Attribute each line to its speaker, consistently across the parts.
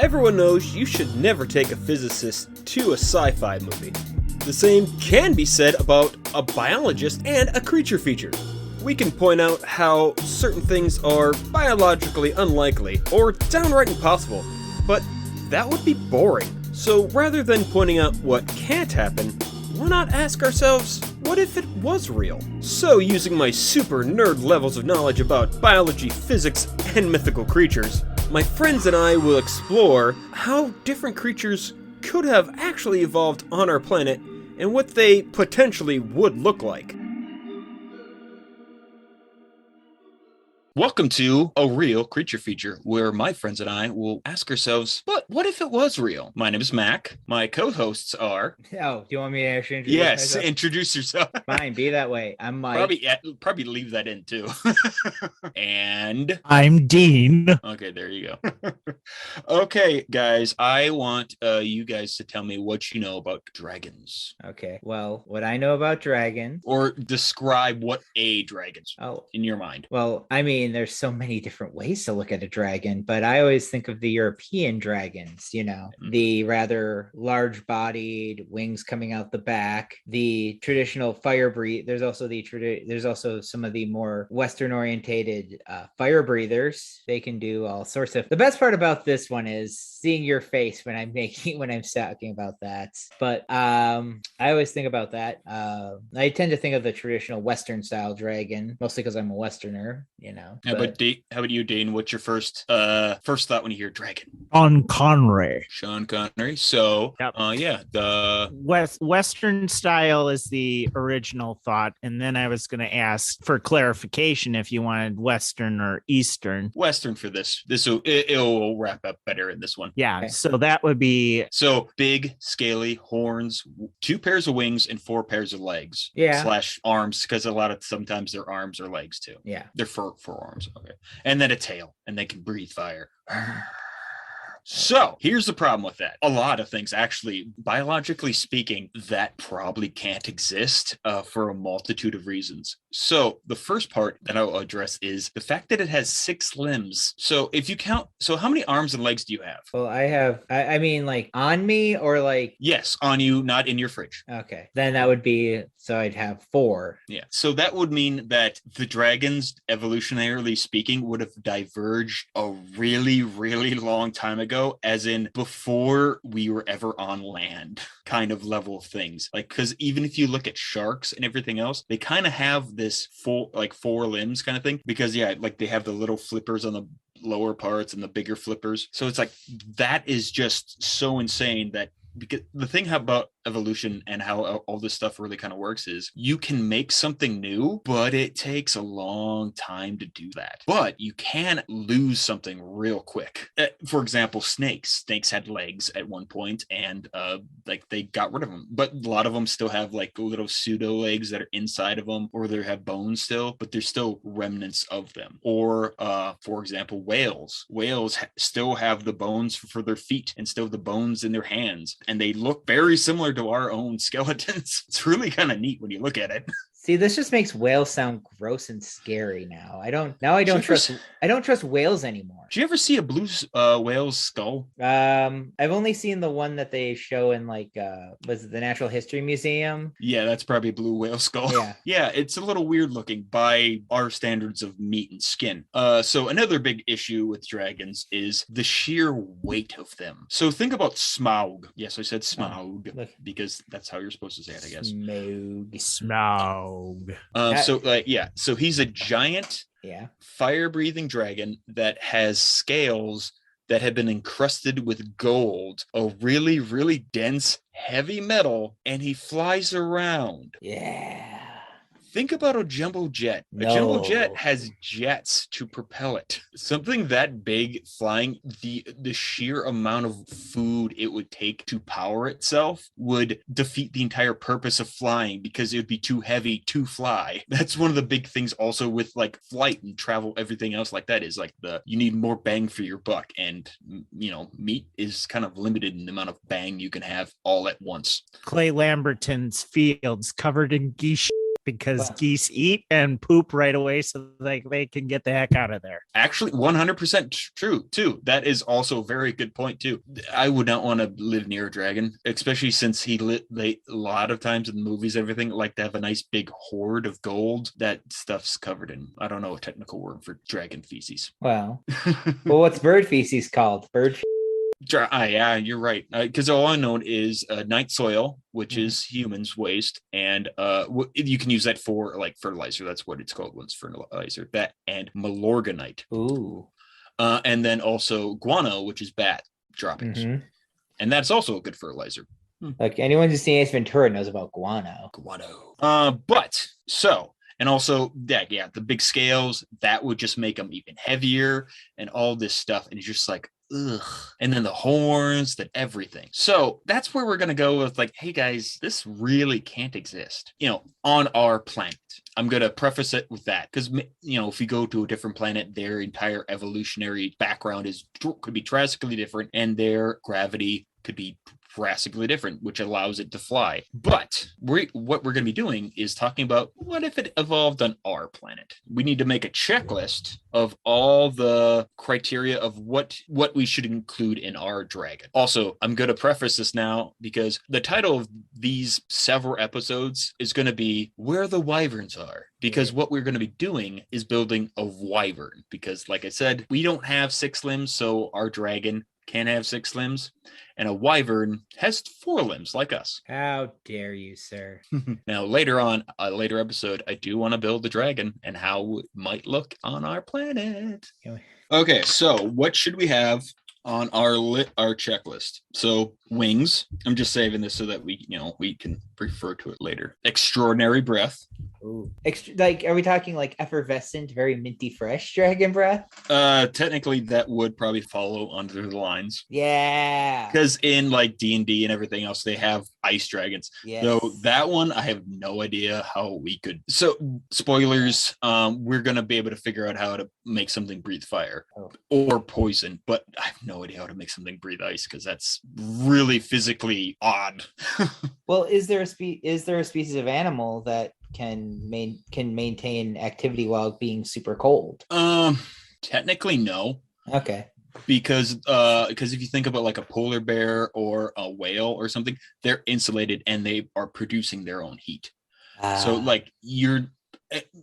Speaker 1: Everyone knows you should never take a physicist to a sci-fi movie. The same can be said about a biologist and a creature feature. We can point out how certain things are biologically unlikely or downright impossible, but that would be boring. So rather than pointing out what can't happen, why not ask ourselves, what if it was real? So using my super nerd levels of knowledge about biology, physics, and mythical creatures, my friends and I will explore how different creatures could have actually evolved on our planet and what they potentially would look like. Welcome to A Real Creature Feature, where my friends and I will ask ourselves, but what if it was real? My name is Mac. My co-hosts are...
Speaker 2: Oh, do you want me to actually introduce
Speaker 1: Yes,
Speaker 2: myself?
Speaker 1: introduce yourself.
Speaker 2: Fine, be that way. I'm Mike.
Speaker 1: Probably leave that in, too. And...
Speaker 3: I'm Dean.
Speaker 1: Okay, there you go. Okay, guys, I want you guys to tell me what you know about dragons.
Speaker 2: Okay, well, what I know about dragons...
Speaker 1: Or describe what a dragon is in your mind.
Speaker 2: Well, I mean, there's so many different ways to look at a dragon, but I always think of the European dragons, the rather large-bodied wings coming out the back, the traditional fire breathe. There's also some of the more Western-orientated fire breathers. They can do all sorts of... The best part about this one is seeing your face when I'm talking about that. But I always think about that. I tend to think of the traditional Western-style dragon, mostly because I'm a Westerner,
Speaker 1: How about you, Dean? What's your first thought when you hear dragon?
Speaker 3: Sean Connery.
Speaker 1: Sean Connery. So,
Speaker 3: Yep.
Speaker 1: The
Speaker 3: Western style is the original thought, and then I was going to ask for clarification if you wanted Western or Eastern.
Speaker 1: Western for this. It'll wrap up better in this one.
Speaker 3: Yeah,
Speaker 2: Okay.
Speaker 3: so that would be
Speaker 1: So big, scaly horns, 2 pairs of wings, and 4 pairs of legs.
Speaker 2: Yeah.
Speaker 1: / arms, because sometimes their arms are legs too.
Speaker 2: Yeah.
Speaker 1: They're forearms. Okay. And then a tail, and they can breathe fire. So here's the problem with that. A lot of things, actually, biologically speaking, that probably can't exist for a multitude of reasons. So the first part that I'll address is the fact that it has 6 limbs. So if you count, how many arms and legs do you have?
Speaker 2: Well, I mean, like on me or like...
Speaker 1: Yes, on you, not in your fridge.
Speaker 2: Okay, then that would be, so I'd have 4.
Speaker 1: Yeah. So that would mean that the dragons, evolutionarily speaking, would have diverged a really, really long time ago, as in before we were ever on land kind of level of things. Like, because even if you look at sharks and everything else, they kind of have this 4 limbs kind of thing, because they have the little flippers on the lower parts and the bigger flippers. So it's like, that is just so insane that, because the thing about evolution and how all this stuff really kind of works is you can make something new, but it takes a long time to do that. But you can lose something real quick. For example, snakes had legs at one point, and they got rid of them, but a lot of them still have like little pseudo legs that are inside of them, or they have bones still, but there's still remnants of them. Or for example, whales still have the bones for their feet and still the bones in their hands, and they look very similar to our own skeletons. It's really kind of neat when you look at it.
Speaker 2: See, this just makes whales sound gross and scary now. I don't trust whales anymore.
Speaker 1: Did you ever see a blue whale's skull?
Speaker 2: I've only seen the one that they show in was it the Natural History Museum?
Speaker 1: Yeah, that's probably a blue whale skull.
Speaker 2: Yeah.
Speaker 1: Yeah, it's a little weird looking by our standards of meat and skin. So another big issue with dragons is the sheer weight of them. So think about Smaug. Yes, I said Smaug because that's how you're supposed to say it, I guess.
Speaker 3: Smaug.
Speaker 1: So he's a giant fire-breathing dragon that has scales that have been encrusted with gold, a really, really dense, heavy metal, and he flies around.
Speaker 2: Yeah.
Speaker 1: Think about a jumbo jet.
Speaker 2: No.
Speaker 1: A jumbo jet has jets to propel it. Something that big flying, the sheer amount of food it would take to power itself would defeat the entire purpose of flying, because it would be too heavy to fly. That's one of the big things also with like flight and travel, everything else like that, is like you need more bang for your buck. And, meat is kind of limited in the amount of bang you can have all at once.
Speaker 3: Clay Lamberton's fields covered in geese. because
Speaker 2: Wow.
Speaker 3: geese eat and poop right away so they can get the heck out of there.
Speaker 1: Actually, 100% true too. That is also a very good point too. I would not want to live near a dragon, especially since they a lot of times in the movies, everything like to have a nice big hoard of gold. That stuff's covered in, I don't know a technical word for dragon feces.
Speaker 2: Well, what's bird feces called?
Speaker 1: Yeah, you're right. Because all I know is night soil, which
Speaker 2: Mhm.
Speaker 1: is humans' waste, and you can use that for like fertilizer. That's what it's called once fertilizer. That and malorganite.
Speaker 2: Ooh.
Speaker 1: And then also guano, which is bat droppings,
Speaker 2: Mhm.
Speaker 1: and that's also a good fertilizer.
Speaker 2: Like anyone who's seen Ace Ventura knows about guano.
Speaker 1: Guano. And also that, yeah, the big scales that would just make them even heavier, and all this stuff, and it's just like, ugh. And then the horns, that everything. So that's where we're gonna go with like, hey guys, this really can't exist, on our planet. I'm gonna preface it with that because if we go to a different planet, their entire evolutionary background could be drastically different, and their gravity could be drastically different, which allows it to fly. But what we're going to be doing is talking about what if it evolved on our planet. We need to make a checklist of all the criteria of what we should include in our dragon. Also, I'm going to preface this now because the title of these several episodes is going to be Where the Wyverns Are. Because what we're going to be doing is building a wyvern. Because like I said, we don't have 6 limbs, so our dragon can have 6 limbs, and a wyvern has 4 limbs like us.
Speaker 2: How dare you, sir?
Speaker 1: Now, later on, a later episode, I do want to build the dragon and how it might look on our planet. Okay, so what should we have on our checklist? So wings. I'm just saving this so that we can refer to it later. Extraordinary breath.
Speaker 2: Ooh. Are we talking like effervescent, very minty fresh dragon breath?
Speaker 1: Technically that would probably follow under the lines.
Speaker 2: Yeah.
Speaker 1: Because in like D&D and everything else, they have ice dragons.
Speaker 2: Yes.
Speaker 1: So that one, I have no idea how we could. So spoilers, we're going to be able to figure out how to make something breathe fire or poison, but I have no idea how to make something breathe ice because that's really physically odd.
Speaker 2: Well, is there a species of animal that can maintain activity while being super cold?
Speaker 1: Technically no.
Speaker 2: Okay.
Speaker 1: Because if you think about like a polar bear or a whale or something, they're insulated and they are producing their own heat. So like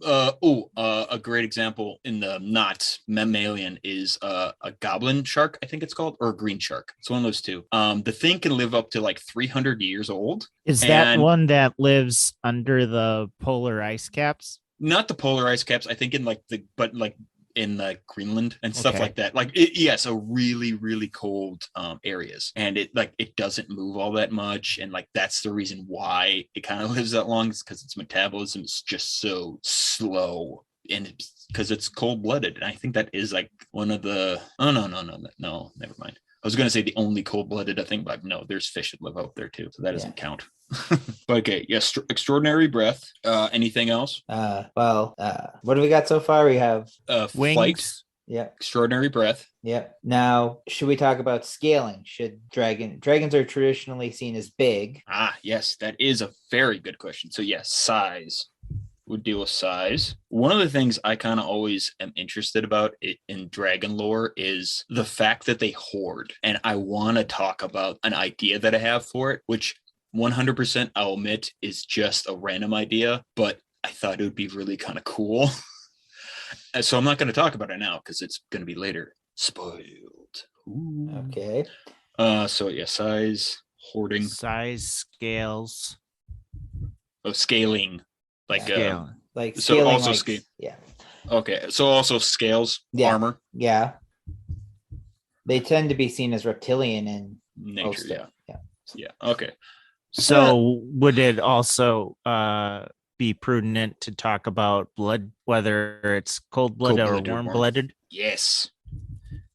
Speaker 1: a great example in the not mammalian is a goblin shark, I think it's called, or a green shark. It's one of those two. The thing can live up to like 300 years old.
Speaker 3: Is that one that lives under the polar ice caps?
Speaker 1: Not the polar ice caps. I think in Greenland and stuff like that. So really, really cold areas, and it doesn't move all that much, and like that's the reason why it kind of lives that long, is because its metabolism is just so slow, and because it's cold-blooded. And I think that is like one of the no, never mind. I was going to say the only cold-blooded, I think, but no, there's fish that live out there too, so that doesn't count. But okay, yes, extraordinary breath. Anything else?
Speaker 2: What do we got so far? We have
Speaker 3: wings.
Speaker 1: Flight.
Speaker 2: Yeah.
Speaker 1: Extraordinary breath.
Speaker 2: Yep. Now, should we talk about scaling? Dragons are traditionally seen as big?
Speaker 1: Yes, that is a very good question. So yes, size. Would deal with size. One of the things I kind of always am interested about in dragon lore is the fact that they hoard. And I want to talk about an idea that I have for it, which 100% I'll admit is just a random idea, but I thought it would be really kind of cool. So I'm not going to talk about it now because it's going to be later. Spoiled. Ooh.
Speaker 2: Okay.
Speaker 1: So yeah, size, hoarding.
Speaker 3: Size, scales.
Speaker 1: Oh, scaling.
Speaker 2: Scaling,
Speaker 1: scale.
Speaker 2: Yeah.
Speaker 1: Okay, so also scales, armor.
Speaker 2: Yeah. They tend to be seen as reptilian in
Speaker 1: nature. Yeah. Okay.
Speaker 3: So would it also be prudent to talk about blood, whether it's cold-blooded or warm-blooded?
Speaker 1: Yes.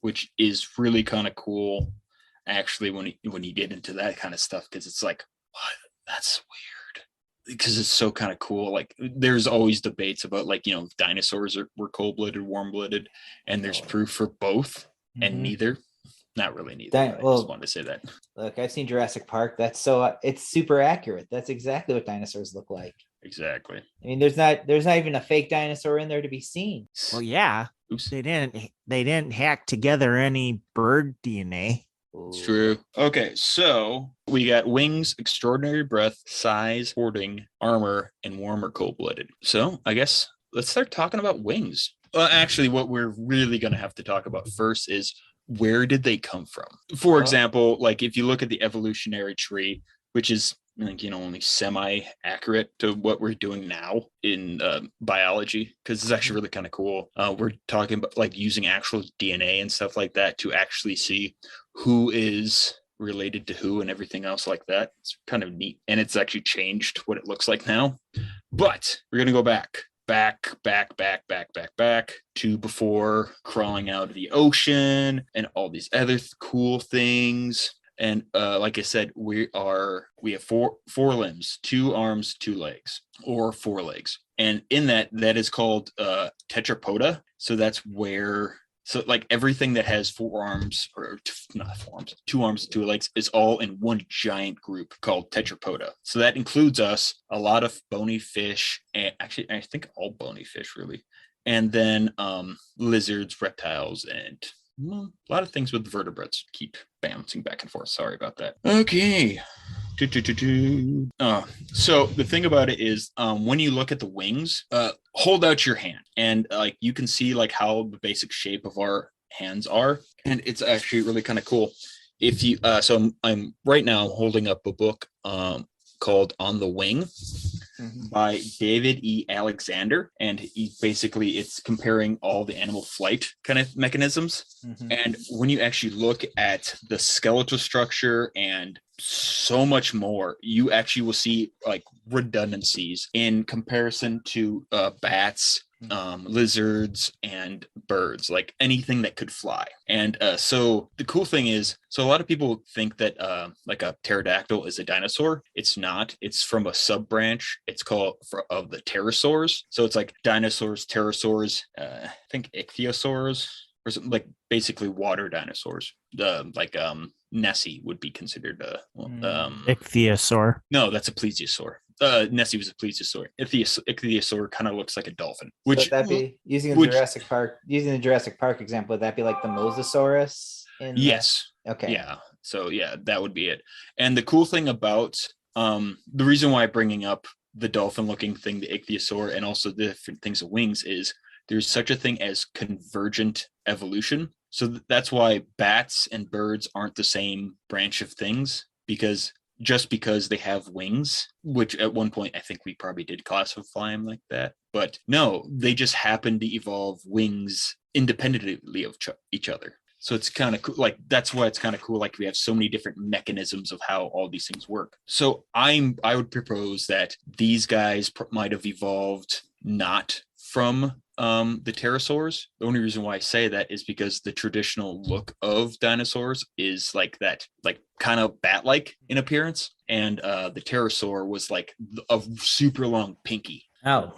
Speaker 1: Which is really kind of cool, actually, when you get into that kind of stuff, because it's like, what? That's weird. Because it's so kind of cool. Like there's always debates about dinosaurs were cold-blooded, warm-blooded, and there's proof for both and neither. Not really neither.
Speaker 2: That-
Speaker 1: I
Speaker 2: well-
Speaker 1: just wanted to say that.
Speaker 2: Look, I've seen Jurassic Park. That's it's super accurate. That's exactly what dinosaurs look like.
Speaker 1: Exactly.
Speaker 2: I mean, there's not even a fake dinosaur in there to be seen.
Speaker 3: Well, yeah,
Speaker 1: Oops.
Speaker 3: they didn't hack together any bird DNA.
Speaker 1: It's true. Okay, so we got wings, extraordinary breath, size, hoarding, armor, and warm or cold-blooded. So I guess let's start talking about wings. Actually, what we're really going to have to talk about first is where did they come from? For example, like if you look at the evolutionary tree, which is only semi-accurate to what we're doing now in biology, because it's actually really kind of cool. We're talking about like using actual DNA and stuff like that to actually see who is related to who and everything else like that. It's kind of neat, and it's actually changed what it looks like now. But we're gonna go back to before crawling out of the ocean and all these other cool things. And like I said, we have four limbs, 2 arms, 2 legs, or 4 legs. And in that is called tetrapoda. So that's where, so like everything that has 4 arms, or not 4 arms, 2 arms, 2 legs, is all in one giant group called tetrapoda. So that includes us, a lot of bony fish, and actually I think all bony fish really, and then lizards, reptiles, and a lot of things with vertebrates. Keep bouncing back and forth. Sorry about that. Okay. So the thing about it is, when you look at the wings, hold out your hand, and like you can see like how the basic shape of our hands are, and it's actually really kind of cool. If you, so I'm right now holding up a book called On the Wing by David E. Alexander, and it's comparing all the animal flight kind of mechanisms. And when you actually look at the skeletal structure and so much more, you actually will see like redundancies in comparison to bats, lizards, and birds, like anything that could fly. And so the cool thing is, so a lot of people think that like a pterodactyl is a dinosaur. It's not. It's from a sub branch. It's called of the pterosaurs. So it's like dinosaurs, pterosaurs, I think ichthyosaurs, or something, like basically water dinosaurs. Nessie would be considered a
Speaker 3: Ichthyosaur.
Speaker 1: No, that's a plesiosaur. Nessie was a plesiosaur. Ichthyosaur kind of looks like a dolphin. Which
Speaker 2: would that be using the Jurassic Park example? Would that be like the Mosasaurus?
Speaker 1: Yes.
Speaker 2: Okay.
Speaker 1: Yeah. So yeah, that would be it. And the cool thing about the reason why I'm bringing up the dolphin-looking thing, the ichthyosaur, and also the different things of wings, is there's such a thing as convergent evolution. So that's why bats and birds aren't the same branch of things, because they have wings, which at one point I think we probably did classify them like that. But no, they just happen to evolve wings independently of each other. So it's kind of cool. Like, that's why it's kind of cool. Like, we have so many different mechanisms of how all these things work. So I would propose that these guys might have evolved not from the pterosaurs. The only reason why I say that is because the traditional look of dinosaurs is like that, like kind of bat-like in appearance. And the pterosaur was like a super long pinky.
Speaker 2: Oh,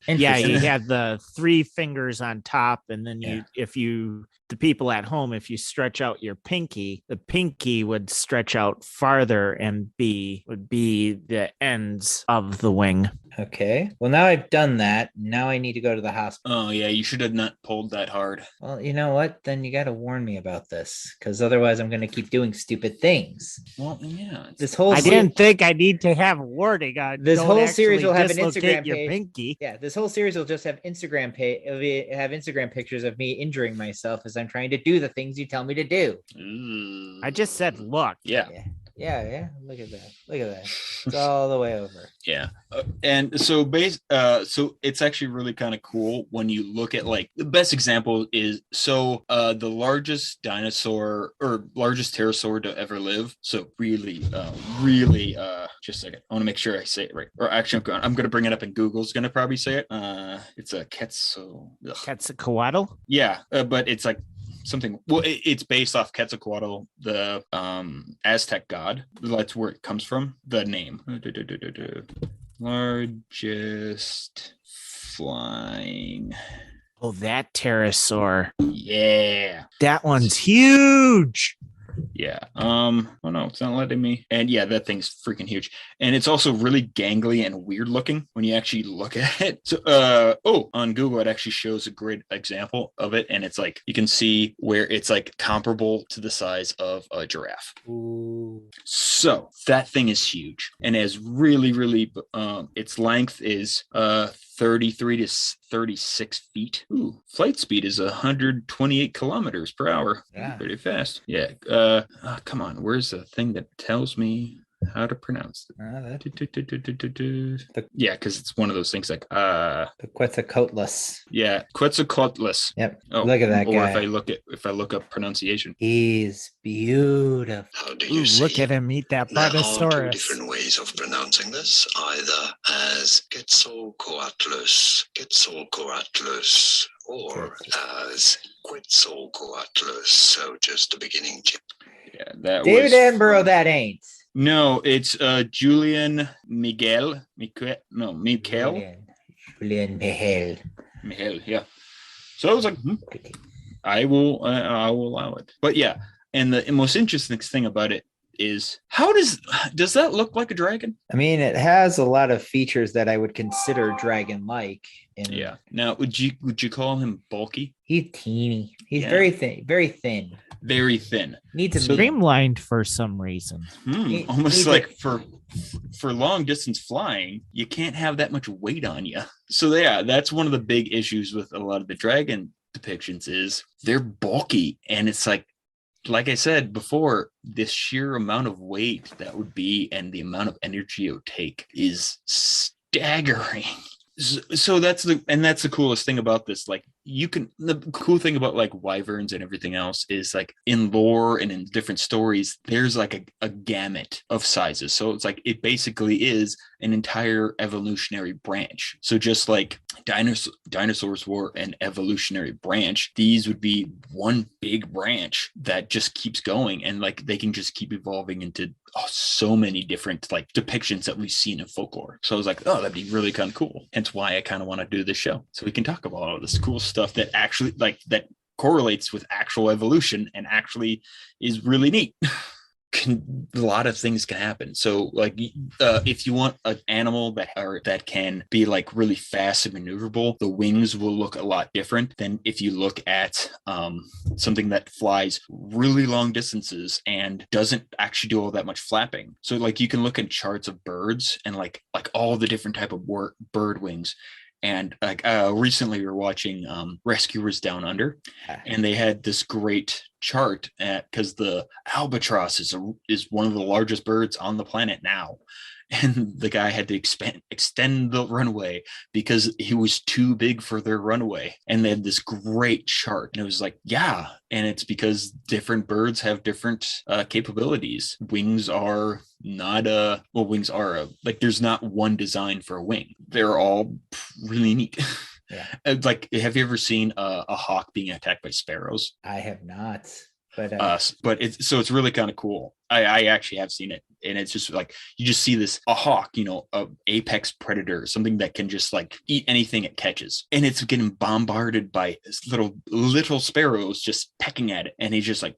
Speaker 3: yeah, you had the 3 fingers on top, and then the people at home, if you stretch out your pinky, the pinky would stretch out farther and would be the ends of the wing.
Speaker 2: Okay. Well, now I've done that. Now I need to go to the hospital.
Speaker 1: Oh yeah, you should have not pulled that hard.
Speaker 2: Well, you know what? Then you got to warn me about this, because otherwise I'm going to keep doing stupid things.
Speaker 1: Well, yeah.
Speaker 3: I didn't think I need to have warning.
Speaker 2: This whole series will have an Instagram
Speaker 3: your
Speaker 2: page.
Speaker 3: Pinky.
Speaker 2: Yeah, this whole series will just have Instagram pictures of me injuring myself as I'm trying to do the things you tell me to do.
Speaker 3: I just said, look.
Speaker 1: Yeah.
Speaker 2: Yeah. Look at that. It's all the way over.
Speaker 1: Yeah. And so so it's actually really kind of cool when you look at, like, the best example is, so the largest dinosaur or largest pterosaur to ever live. So really, just a second. I want to make sure I say it right. Or actually, I'm going to bring it up, and Google's going to probably say it. It's a
Speaker 3: Quetzalcoatl?
Speaker 1: Yeah, but it's like something. Well, it's based off Quetzalcoatl, the Aztec god. That's where it comes from. The name. Largest flying
Speaker 3: Oh, that pterosaur.
Speaker 1: Yeah.
Speaker 3: That one's huge.
Speaker 1: Yeah. Oh no, it's not letting me. And yeah, that thing's freaking huge. And it's also really gangly and weird looking when you actually look at it. So on Google it actually shows a great example of it. And it's like you can see where it's like comparable to the size of a giraffe.
Speaker 2: Ooh.
Speaker 1: So that thing is huge and has really, really its length is 33 to 36 feet. Ooh, flight speed is 128 kilometers per hour.
Speaker 2: Yeah.
Speaker 1: Pretty fast. Yeah. Come on. Where's the thing that tells me how to pronounce it? Yeah, because it's one of those things like
Speaker 2: the Quetzalcoatlus.
Speaker 1: Yeah, Quetzalcoatlus.
Speaker 2: Yep. Look at that guy.
Speaker 1: Or if I look up pronunciation.
Speaker 2: He's beautiful.
Speaker 4: How do you
Speaker 3: look at him eat that Brontosaurus.
Speaker 4: There are two different ways of pronouncing this, either as Quetzalcoatlus, or as Quetzalcoatlus. So just the beginning chip.
Speaker 1: Yeah, that
Speaker 2: David Attenborough, that ain't.
Speaker 1: No, it's Julian Miguel.
Speaker 2: Julian Miguel.
Speaker 1: Yeah. So I was like, I will allow it. But yeah, and the most interesting thing about it is how does that look like a dragon?
Speaker 2: I mean, it has a lot of features that I would consider dragon-like.
Speaker 1: Yeah. Now, would you call him bulky?
Speaker 2: He's teeny. He's very thin. Very thin.
Speaker 1: Very thin.
Speaker 2: Needs a
Speaker 3: streamlined for some reason.
Speaker 1: Almost like for long distance flying, you can't have that much weight on you. So yeah, that's one of the big issues with a lot of the dragon depictions is they're bulky, and it's like I said before, this sheer amount of weight that would be and the amount of energy it would take is staggering. So that's the coolest thing about this. Like the cool thing about like wyverns and everything else is like in lore and in different stories, there's like a gamut of sizes. So it's like it basically is an entire evolutionary branch. So just like dinosaurs were an evolutionary branch, these would be one big branch that just keeps going, and like they can just keep evolving into so many different like depictions that we've seen in folklore. So I was like, oh, that'd be really kind of cool. Hence why I kind of want to do this show, so we can talk about all this cool stuff that actually like that correlates with actual evolution and actually is really neat. A lot of things can happen. So like if you want an animal that can be like really fast and maneuverable, the wings will look a lot different than if you look at something that flies really long distances and doesn't actually do all that much flapping. So like you can look at charts of birds and like all the different type of bird wings. And like recently we were watching Rescuers Down Under, and they had this great chart because the albatross is one of the largest birds on the planet now. And the guy had to extend the runway because he was too big for their runway. And they had this great chart. And it was like, yeah. And it's because different birds have different capabilities. Wings are not wings are like there's not one design for a wing. They're all really neat.
Speaker 2: Yeah.
Speaker 1: Like, have you ever seen a hawk being attacked by sparrows?
Speaker 2: I have not. But
Speaker 1: it's really kind of cool. I actually have seen it, and it's just like you just see a hawk, a apex predator, something that can just like eat anything it catches, and it's getting bombarded by little sparrows just pecking at it, and he's just like,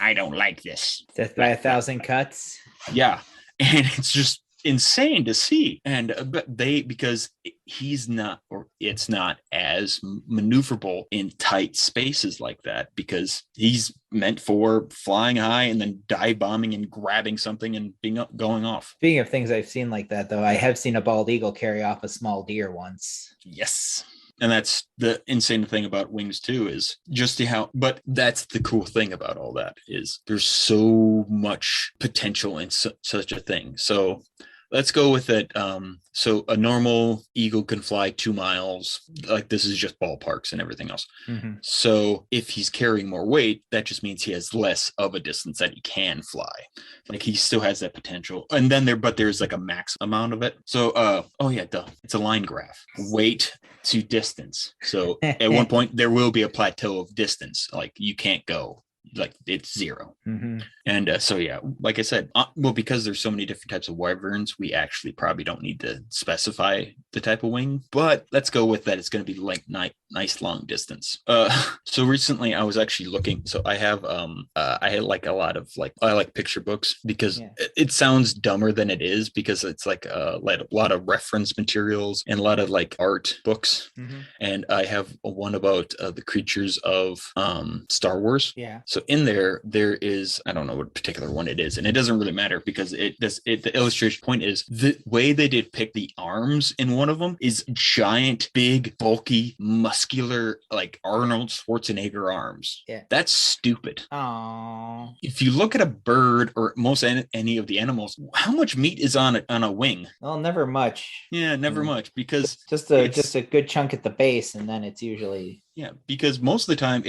Speaker 1: I don't like this.
Speaker 2: Death by 1,000 cuts.
Speaker 1: Yeah, and it's just insane to see. And because he's not, or it's not as maneuverable in tight spaces like that, because he's meant for flying high and then dive bombing and grabbing something and going off.
Speaker 2: Speaking of things I've seen like that, though, I have seen a bald eagle carry off a small deer once.
Speaker 1: Yes. And that's the insane thing about wings too, is just but that's the cool thing about all that is there's so much potential in such a thing. So let's go with it. So a normal eagle can fly 2 miles. Like, this is just ballparks and everything else.
Speaker 2: Mm-hmm.
Speaker 1: So if he's carrying more weight, that just means he has less of a distance that he can fly. Like, he still has that potential. And then there's like a max amount of it. So, it's a line graph, weight to distance. So at one point there will be a plateau of distance. Like, you can't go like it's 0.
Speaker 2: Mhm.
Speaker 1: And so yeah, like I said, well, because there's so many different types of wyverns, we actually probably don't need to specify the type of wing, but let's go with that. It's going to be like nice long distance. So recently I was actually looking. So I have I had like a lot of like, I like picture books because it sounds dumber than it is, because it's like a lot of reference materials and a lot of like art books.
Speaker 2: Mm-hmm.
Speaker 1: And I have one about the creatures of Star Wars.
Speaker 2: Yeah.
Speaker 1: So in there is, I don't know what particular one it is, and it doesn't really matter because the illustration point is the way they depict the arms in one of them is giant, big, bulky, muscular, like Arnold Schwarzenegger arms.
Speaker 2: Yeah.
Speaker 1: That's stupid.
Speaker 2: Oh.
Speaker 1: If you look at a bird or most any of the animals, how much meat is on a wing?
Speaker 2: Well, never much.
Speaker 1: Yeah, never much, because
Speaker 2: just a good chunk at the base, and then it's usually
Speaker 1: because most of the time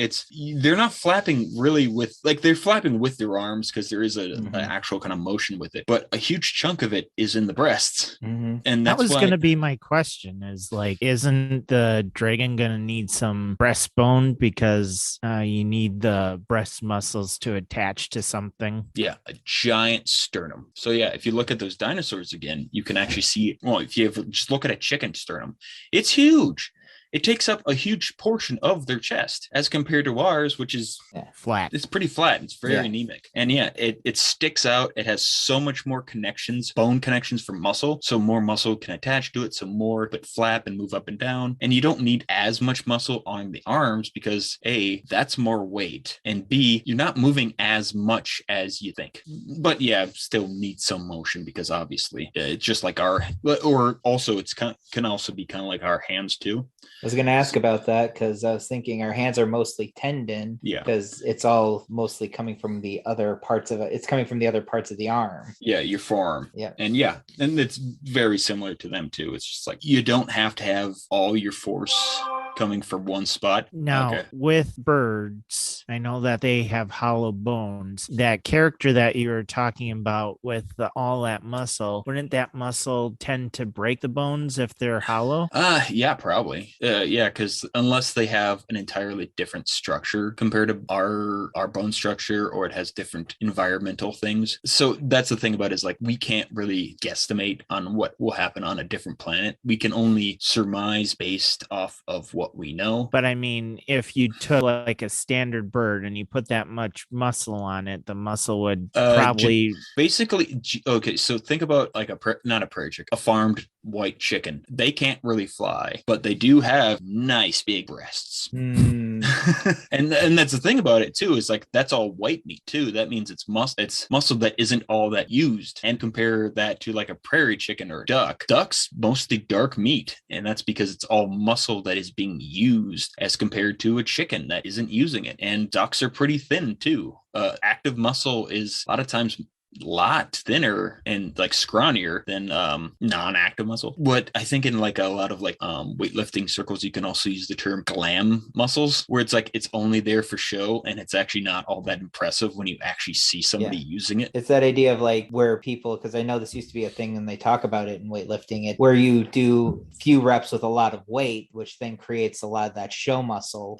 Speaker 1: they're not flapping really with, like, they're flapping with their arms because there is an actual kind of motion with it, but a huge chunk of it is in the breasts. And
Speaker 3: that was going to be my question, is like, isn't the dragon going to need some breastbone because you need the breast muscles to attach to something?
Speaker 1: Yeah, a giant sternum. So yeah, if you look at those dinosaurs again, you can actually see, well, if you just look at a chicken sternum, it's huge. It takes up a huge portion of their chest as compared to ours, which is
Speaker 3: flat.
Speaker 1: It's pretty flat. It's very anemic. And it sticks out. It has so much more connections, bone connections for muscle. So more muscle can attach to it. So more but flap and move up and down. And you don't need as much muscle on the arms because A, that's more weight. And B, you're not moving as much as you think. But yeah, still needs some motion because obviously it's just like or also it's can also be kind of like our hands too.
Speaker 2: I was going to ask about that because I was thinking our hands are mostly tendon.
Speaker 1: Yeah.
Speaker 2: Because it's all mostly coming from the other parts of it. It's coming from the other parts of the arm.
Speaker 1: Yeah, your forearm.
Speaker 2: Yeah.
Speaker 1: And it's very similar to them too. It's just like you don't have to have all your force coming from one spot.
Speaker 3: Now, with birds, I know that they have hollow bones. That character that you were talking about with all that muscle, wouldn't that muscle tend to break the bones if they're hollow?
Speaker 1: Yeah, probably. Because unless they have an entirely different structure compared to our bone structure, or it has different environmental things. So that's the thing about it, is like we can't really guesstimate on what will happen on a different planet. We can only surmise based off of what we know.
Speaker 3: But I mean, if you took like a standard bird and you put that much muscle on it, the muscle would probably
Speaker 1: basically. Okay, so think about like not a prairie chicken, a farmed white chicken. They can't really fly, but they do have nice big breasts. And that's the thing about it too, is like that's all white meat too. That means it's muscle that isn't all that used. And compare that to like a prairie chicken or a duck. Duck's mostly dark meat, and that's because it's all muscle that is being used as compared to a chicken that isn't using it. And ducks are pretty thin too. Active muscle is a lot of times lot thinner and like scrawnier than non-active muscle. What I think in like a lot of like weightlifting circles, you can also use the term glam muscles, where it's like it's only there for show and it's actually not all that impressive when you actually see somebody using it.
Speaker 2: It's that idea of like where people, because I know this used to be a thing and they talk about it in weightlifting, where you do few reps with a lot of weight, which then creates a lot of that show muscle.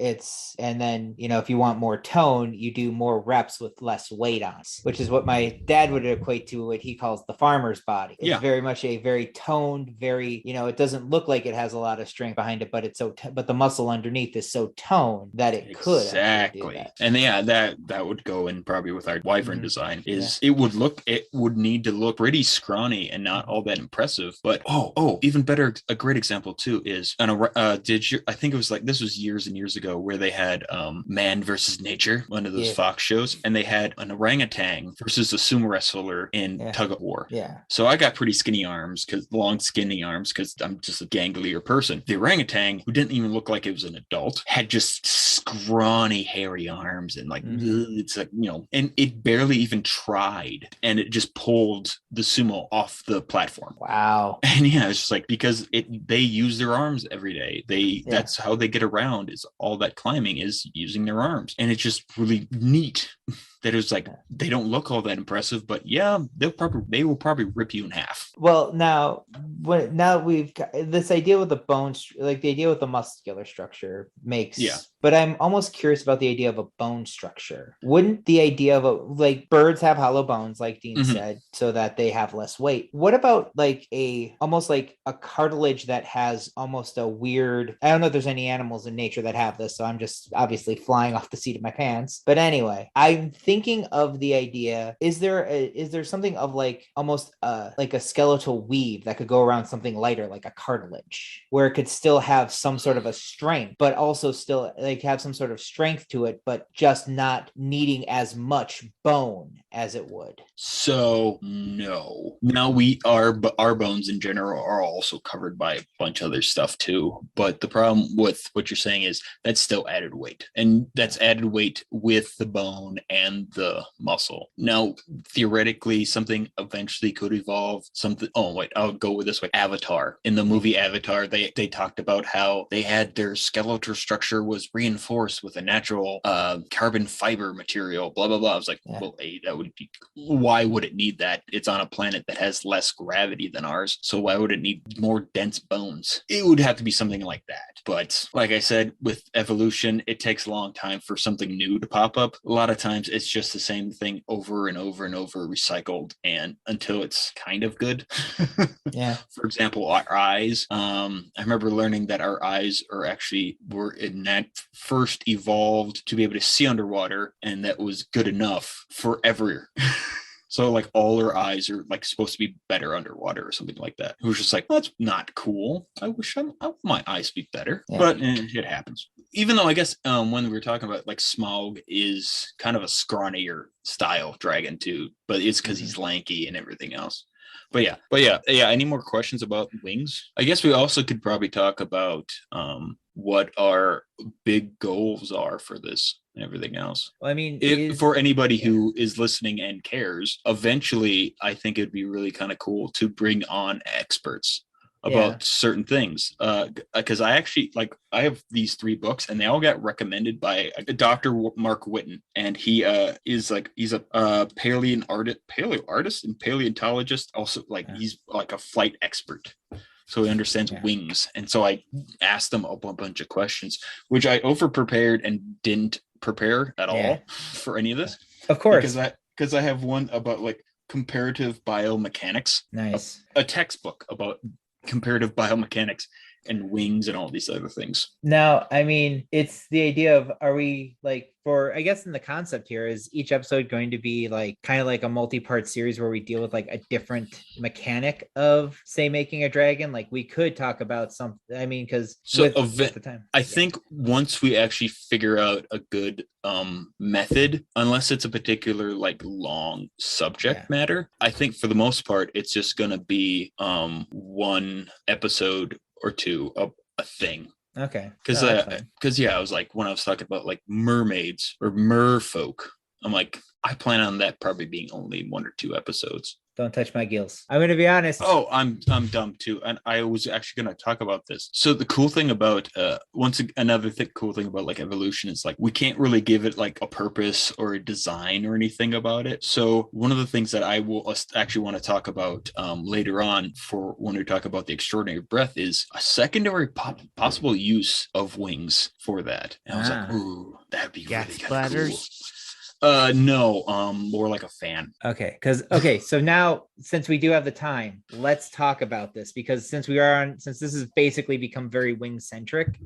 Speaker 2: And then, if you want more tone, you do more reps with less weight on, which is what my dad would equate to what he calls the farmer's body. It's very much a very toned, very, it doesn't look like it has a lot of strength behind it, but it's but the muscle underneath is so toned that it could
Speaker 1: exactly do that. And that would go in probably with our wyvern design is it would need to look pretty scrawny and not all that impressive. But even better, a great example too is I think it was like, this was years and years ago, where they had Man versus Nature, one of those Fox shows, and they had an orangutan versus a sumo wrestler in tug of war. So I got pretty skinny arms, long skinny arms, because I'm just a ganglier person. The orangutan, who didn't even look like it was an adult, had just scrawny hairy arms, and like it's like, and it barely even tried, and it just pulled the sumo off the platform.
Speaker 2: Wow.
Speaker 1: And it's just like, because they use their arms every day. That's how they get around, is all that climbing is using their arms. And it's just really neat that it's like they don't look all that impressive, but they will probably rip you in half.
Speaker 2: Well, now we've got this idea with the bones, like the idea with the muscular structure makes But I'm almost curious about the idea of a bone structure. Wouldn't the idea of like birds have hollow bones, like Dean said, so that they have less weight? What about like almost like a cartilage that has almost a weird, I don't know if there's any animals in nature that have this, so I'm just obviously flying off the seat of my pants. But anyway, I'm thinking of the idea, is there something of like almost like a skeletal weave that could go around something lighter like a cartilage, where it could still have some sort of a strength, but also still like have some sort of strength to it, but just not needing as much bone as it would?
Speaker 1: So no. Now our bones in general are also covered by a bunch of other stuff too. But the problem with what you're saying is that's still added weight, and that's added weight with the bone and the muscle. Now, theoretically, something eventually could evolve. Something. Oh wait, I'll go with this way. Avatar. In the movie Avatar, they talked about how they had their skeletal structure was reinforced with a natural carbon fiber material. Blah blah blah. I was like, well, that would be. Why would it need that? It's on a planet that has less gravity than ours, so why would it need more dense bones? It would have to be something like that. But like I said, with evolution, it takes a long time for something new to pop up. A lot of times it's just the same thing over and over and over, recycled, and until it's kind of good.
Speaker 2: Yeah.
Speaker 1: For example, our eyes. I remember learning that our eyes were in that first evolved to be able to see underwater, and that was good enough forever. So like all our eyes are like supposed to be better underwater or something like that. It was just like, well, that's not cool. I wish my eyes be better, but it happens. Even though I guess when we were talking about like Smaug is kind of a scrawnier style dragon too, but it's because he's lanky and everything else. But yeah. Any more questions about wings? I guess we also could probably talk about what our big goals are for this and everything else.
Speaker 2: Well, I mean,
Speaker 1: for anybody who is listening and cares, eventually, I think it'd be really kind of cool to bring on experts about certain things. Because I have these 3 books, and they all got recommended by Dr. Mark Whitten, and he's a paleo artist and paleontologist. Also, he's like a flight expert. So he understands wings. And so I asked him a bunch of questions, which I over-prepared and didn't prepare at all for any of this.
Speaker 2: Of course.
Speaker 1: Because I have one about like comparative biomechanics.
Speaker 2: Nice.
Speaker 1: A textbook about comparative biomechanics and wings and all these other things.
Speaker 2: Now, I mean, it's the idea of, are we like, I guess in the concept here, is each episode going to be like kind of like a multi-part series where we deal with like a different mechanic of, say, making a dragon? Like we could talk about something, I mean, because with the time.
Speaker 1: I think once we actually figure out a good method, unless it's a particular like long subject matter, I think for the most part, it's just going to be one episode or 2 of a thing.
Speaker 2: Okay.
Speaker 1: Because I was like, when I was talking about like mermaids or merfolk, I'm like, I plan on that probably being only 1 or 2 episodes.
Speaker 2: Don't touch my gills. I'm going to be honest.
Speaker 1: Oh, I'm dumb too. And I was actually going to talk about this. So the cool thing about cool thing about like evolution is like, we can't really give it like a purpose or a design or anything about it. So one of the things that I will actually want to talk about later on for when we talk about the extraordinary breath is a secondary possible use of wings for that. And I was like, ooh, that'd be really kind of cool. No, more like a fan.
Speaker 2: Okay, so now since we do have the time, let's talk about this, because since this has basically become very wing centric.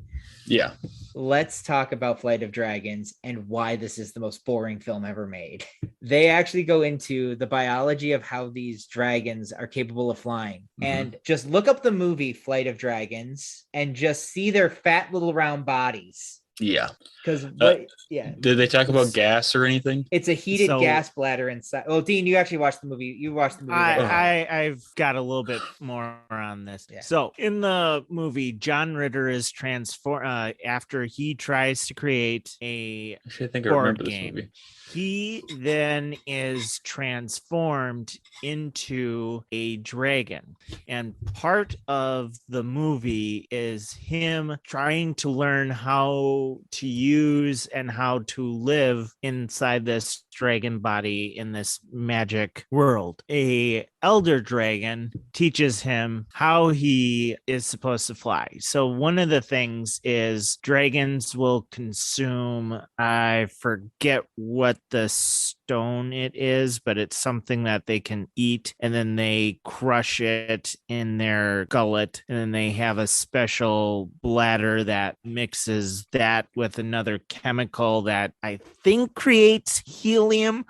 Speaker 1: Yeah.
Speaker 2: Let's talk about Flight of Dragons and why this is the most boring film ever made. They actually go into the biology of how these dragons are capable of flying. And just look up the movie Flight of Dragons and just see their fat little round bodies.
Speaker 1: Yeah.
Speaker 2: Because
Speaker 1: did they talk about gas or anything?
Speaker 2: It's a heated gas bladder inside. Oh, Dean, you actually watched the movie. You watched the movie.
Speaker 3: I've got a little bit more on this. Yeah. So in the movie, John Ritter is transformed after he tries to create a board game. He then is transformed into a dragon. And part of the movie is him trying to learn how how to use and how to live inside this dragon body in this magic world. A elder dragon teaches him how he is supposed to fly. So one of the things is dragons will consume, I forget what the stone it is, but it's something that they can eat, and then they crush it in their gullet, and then they have a special bladder that mixes that with another chemical that I think creates helium.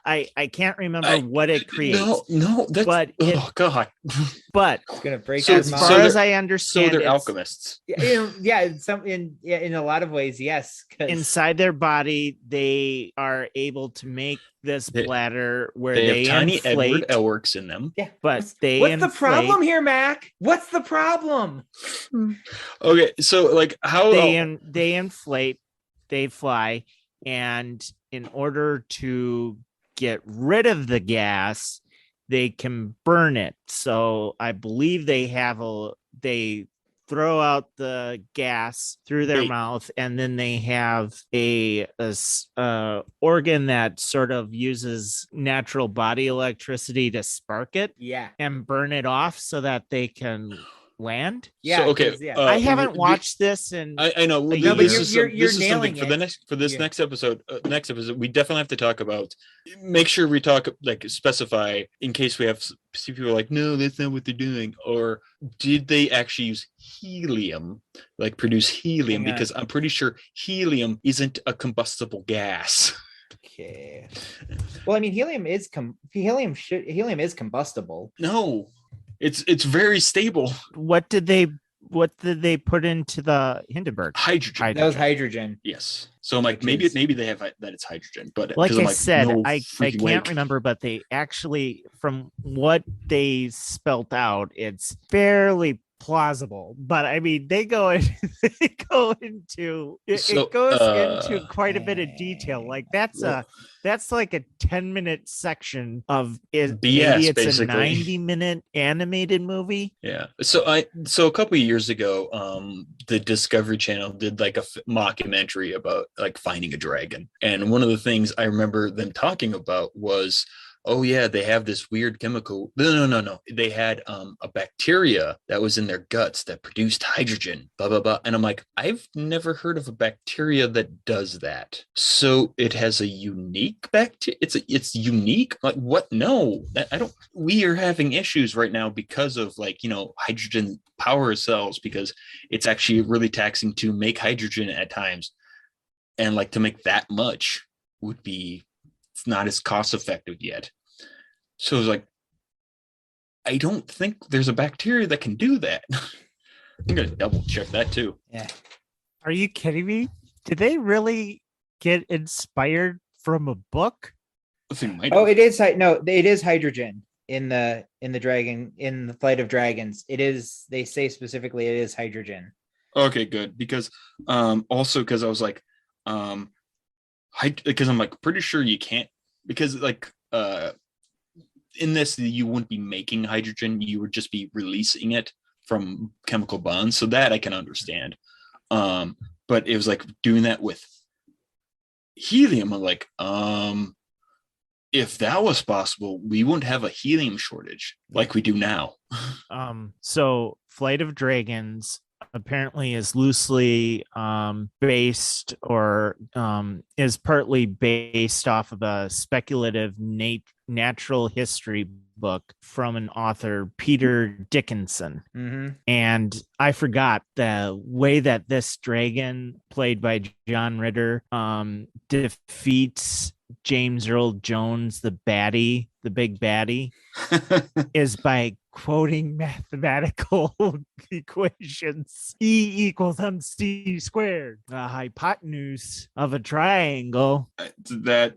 Speaker 3: I can't remember what it creates.
Speaker 1: No, that's
Speaker 3: but
Speaker 1: God.
Speaker 3: But
Speaker 2: It's gonna break
Speaker 1: So-
Speaker 2: your
Speaker 3: as
Speaker 2: mind.
Speaker 3: far as I understand,
Speaker 1: So they're
Speaker 3: it's
Speaker 1: alchemists.
Speaker 2: In a lot of ways, yes. 'cause-
Speaker 3: inside their body, they are able to make this
Speaker 1: They-
Speaker 3: bladder where
Speaker 1: They
Speaker 3: they
Speaker 1: have tiny
Speaker 3: inflate.
Speaker 1: Edward Elrics in them.
Speaker 2: yeah.
Speaker 3: But
Speaker 2: what's,
Speaker 3: they
Speaker 2: what's the
Speaker 3: inflate.
Speaker 2: problem here, Mac? What's the problem?
Speaker 1: Okay, so like how
Speaker 3: They inflate, they fly, and in order to get rid of the gas, they can burn it. So I believe they throw out the gas through their
Speaker 1: They-
Speaker 3: mouth, and then they have a organ that sort of uses natural body electricity to spark it
Speaker 2: Yeah.
Speaker 3: and burn it off so that they can land.
Speaker 2: Yeah.
Speaker 1: So, okay,
Speaker 2: 'cause, yeah.
Speaker 3: I haven't
Speaker 1: the-
Speaker 3: watched this in
Speaker 1: I know.
Speaker 3: No,
Speaker 1: This
Speaker 3: but
Speaker 1: is
Speaker 2: you're
Speaker 1: this is something
Speaker 2: nailing
Speaker 1: for the
Speaker 2: it.
Speaker 1: next
Speaker 2: Yeah.
Speaker 1: next episode. Next episode, we definitely have to talk about. Make sure we talk like specify in case we have see people like, no, that's not what they're doing, or did they actually use helium, like produce helium?
Speaker 2: Hang on.
Speaker 1: Because I'm pretty sure helium isn't a combustible gas.
Speaker 2: Okay. Well, I mean, helium is combustible.
Speaker 1: No, it's very stable.
Speaker 3: what did they put into the Hindenburg?
Speaker 1: Hydrogen.
Speaker 2: That was hydrogen.
Speaker 1: Yes. So I'm like,
Speaker 2: Which
Speaker 1: maybe
Speaker 2: is-
Speaker 1: they have that it's hydrogen, but
Speaker 3: Like
Speaker 1: 'cause I'm
Speaker 3: I said,
Speaker 1: no
Speaker 3: I
Speaker 1: freaking
Speaker 3: can't
Speaker 1: way.
Speaker 3: remember, but they actually, from what they spelt out, it's fairly plausible. But I mean, they go into it
Speaker 1: So,
Speaker 3: goes into quite a bit of detail. Like that's like a 10-minute section of it.
Speaker 1: BS,
Speaker 3: Maybe it's
Speaker 1: basically.
Speaker 3: a 90-minute animated movie.
Speaker 1: Yeah. So a couple of years ago, the Discovery Channel did like a mockumentary about like finding a dragon, and one of the things I remember them talking about was, oh yeah, they have this weird chemical. No. They had a bacteria that was in their guts that produced hydrogen, blah blah blah. And I'm like, I've never heard of a bacteria that does that. So it has a unique bacteria. It's unique. Like what? No, I don't. We are having issues right now because of like, hydrogen power cells, because it's actually really taxing to make hydrogen at times, and like to make that much would be, it's not as cost effective yet. So it's like, I don't think there's a bacteria that can do that. I'm gonna double check that too.
Speaker 2: Yeah.
Speaker 3: Are you kidding me? Did they really get inspired from a book?
Speaker 1: I think might
Speaker 2: Oh,
Speaker 1: have.
Speaker 2: it is it is hydrogen in the dragon, in the Flight of Dragons. It is, they say specifically it is hydrogen.
Speaker 1: Okay, good. Because also because I was like, because I'm like pretty sure you can't, because like in this you wouldn't be making hydrogen, you would just be releasing it from chemical bonds. So that I can understand. But it was like doing that with helium. I'm like, if that was possible, we wouldn't have a helium shortage like we do now.
Speaker 3: So Flight of Dragons apparently is loosely based, or is partly based off of a speculative natural history book from an author, Peter Dickinson.
Speaker 2: Mm-hmm.
Speaker 3: And I forgot the way that this dragon, played by John Ritter, defeats James Earl Jones, the big baddie, is by quoting mathematical equations. E equals MC squared. The hypotenuse of a triangle.
Speaker 1: That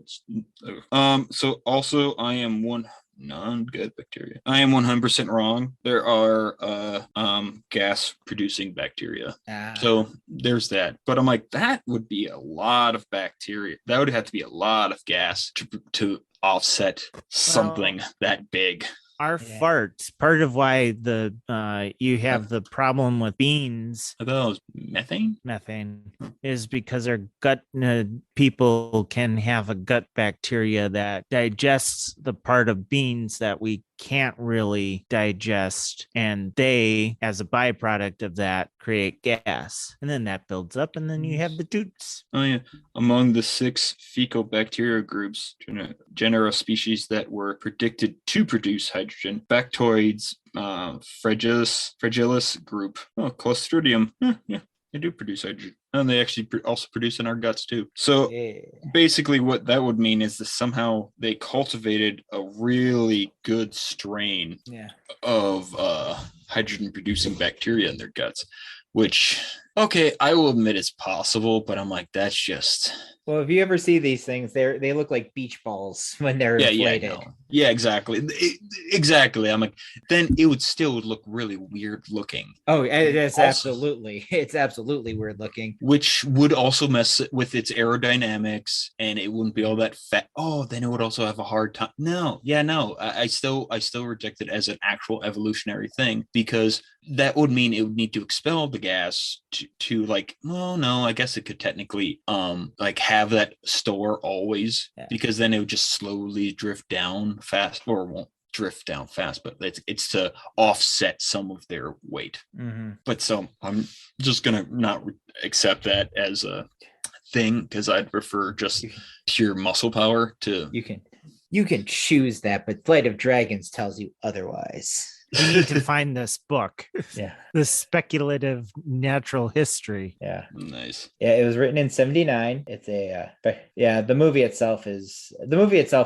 Speaker 1: so also I am one non-good bacteria. I am 100% wrong. There are gas producing bacteria. So there's that. But I'm like, that would be a lot of bacteria. That would have to be a lot of gas to offset something that big.
Speaker 3: our farts, part of why you have the problem with beans.
Speaker 1: I thought it was methane.
Speaker 3: Methane is because our gut people can have a gut bacteria that digests the part of beans that we can't really digest, and they, as a byproduct of that, create gas, and then that builds up, and then you have the toots.
Speaker 1: Oh yeah, among the 6 fecal bacteria groups, genera species that were predicted to produce hydrogen, Bactoids, fragilis group, Clostridium, yeah, they do produce hydrogen, and they actually also produce in our guts too. So basically what that would mean is that somehow they cultivated a really good strain of hydrogen producing bacteria in their guts, which, okay, I will admit it's possible, but I'm like, that's just...
Speaker 2: Well, if you ever see these things, they look like beach balls when they're inflated.
Speaker 1: Yeah, exactly. Exactly. I'm like, then it would still look really weird looking.
Speaker 2: Oh, it's absolutely weird looking.
Speaker 1: Which would also mess with its aerodynamics, and it wouldn't be all that fat. Oh, then it would also have a hard time. I still reject it as an actual evolutionary thing, because that would mean it would need to expel the gas to like, well, no, I guess it could technically like have that store always, because then it would just slowly drift down fast, or won't drift down fast, but it's to offset some of their weight. But so I'm just gonna not accept that as a thing, because I'd prefer just pure muscle power to...
Speaker 2: You can choose that, but Flight of Dragons tells you otherwise.
Speaker 3: You need to find this book.
Speaker 2: Yeah.
Speaker 3: The Speculative Natural History.
Speaker 2: Yeah.
Speaker 1: Nice.
Speaker 2: Yeah, it was written in 1979. It's the movie itself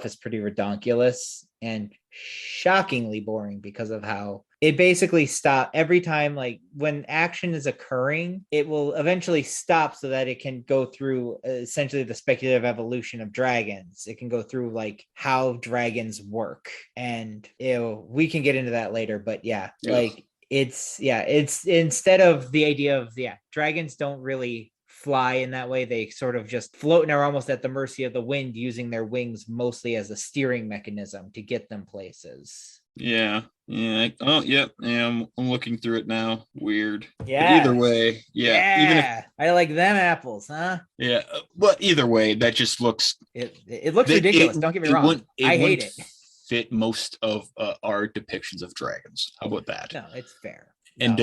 Speaker 2: is pretty redonkulous and shockingly boring, because of how it basically stops every time. Like when action is occurring, it will eventually stop so that it can go through essentially the speculative evolution of dragons. It can go through like how dragons work, and we can get into that later. But it's instead of the idea of dragons don't really fly in that way. They sort of just float and are almost at the mercy of the wind, using their wings mostly as a steering mechanism to get them places.
Speaker 1: I'm looking through it now. Weird.
Speaker 2: Yeah.
Speaker 1: But either way, even if
Speaker 2: I like them apples, huh?
Speaker 1: Yeah, but either way, that just looks...
Speaker 2: It looks ridiculous. Don't get me wrong. I hate it.
Speaker 1: Fit most of our depictions of dragons. How about that?
Speaker 2: No, it's fair.
Speaker 1: And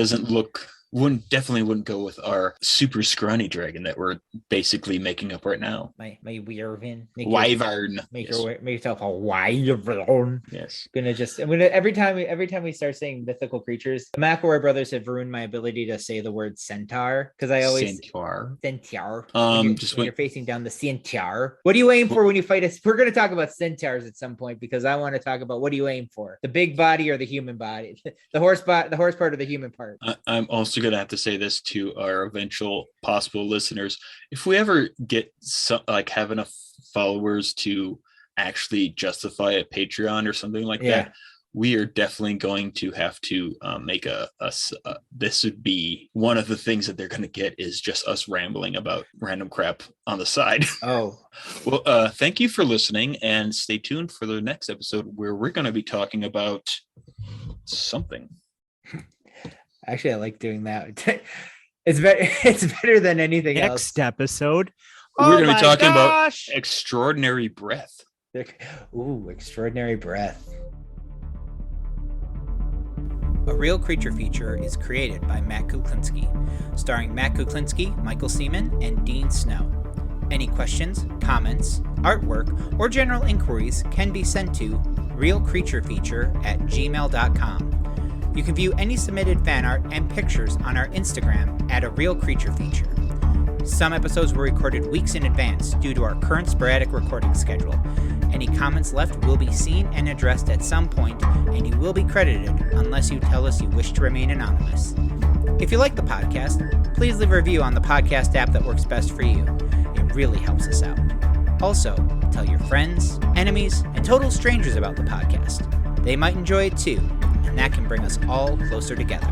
Speaker 1: definitely wouldn't go with our super scrawny dragon that we're basically making up right now.
Speaker 2: My Wyvern.
Speaker 1: Wyvern.
Speaker 2: Make yourself a Wyvern.
Speaker 1: Yes.
Speaker 2: Every time we start saying mythical creatures, the McElroy brothers have ruined my ability to say the word centaur, because I always
Speaker 1: Centaur.
Speaker 2: When you're facing down the centaur. What do you aim for when you fight us? We're going to talk about centaurs at some point, because I want to talk about, what do you aim for? The big body or the human body? The horse part or the human part?
Speaker 1: I'm also going to have to say this to our eventual possible listeners. If we ever get have enough followers to actually justify a Patreon or something like that, we are definitely going to have to make this would be one of the things that they're going to get, is just us rambling about random crap on the side.
Speaker 2: Oh,
Speaker 1: well, thank you for listening, and stay tuned for the next episode, where we're going to be talking about something.
Speaker 2: Actually, I like doing that. It's better than anything else.
Speaker 3: Next episode,
Speaker 1: we're going to be talking about extraordinary breath.
Speaker 2: Ooh, extraordinary breath. A Real Creature Feature is created by Matt Kuklinski, starring Matt Kuklinski, Michael Seaman, and Dean Snow. Any questions, comments, artwork, or general inquiries can be sent to realcreaturefeature@gmail.com. You can view any submitted fan art and pictures on our Instagram at A Real Creature Feature. Some episodes were recorded weeks in advance due to our current sporadic recording schedule. Any comments left will be seen and addressed at some point, and you will be credited unless you tell us you wish to remain anonymous. If you like the podcast, please leave a review on the podcast app that works best for you. It really helps us out. Also, tell your friends, enemies, and total strangers about the podcast. They might enjoy it too, and that can bring us all closer together.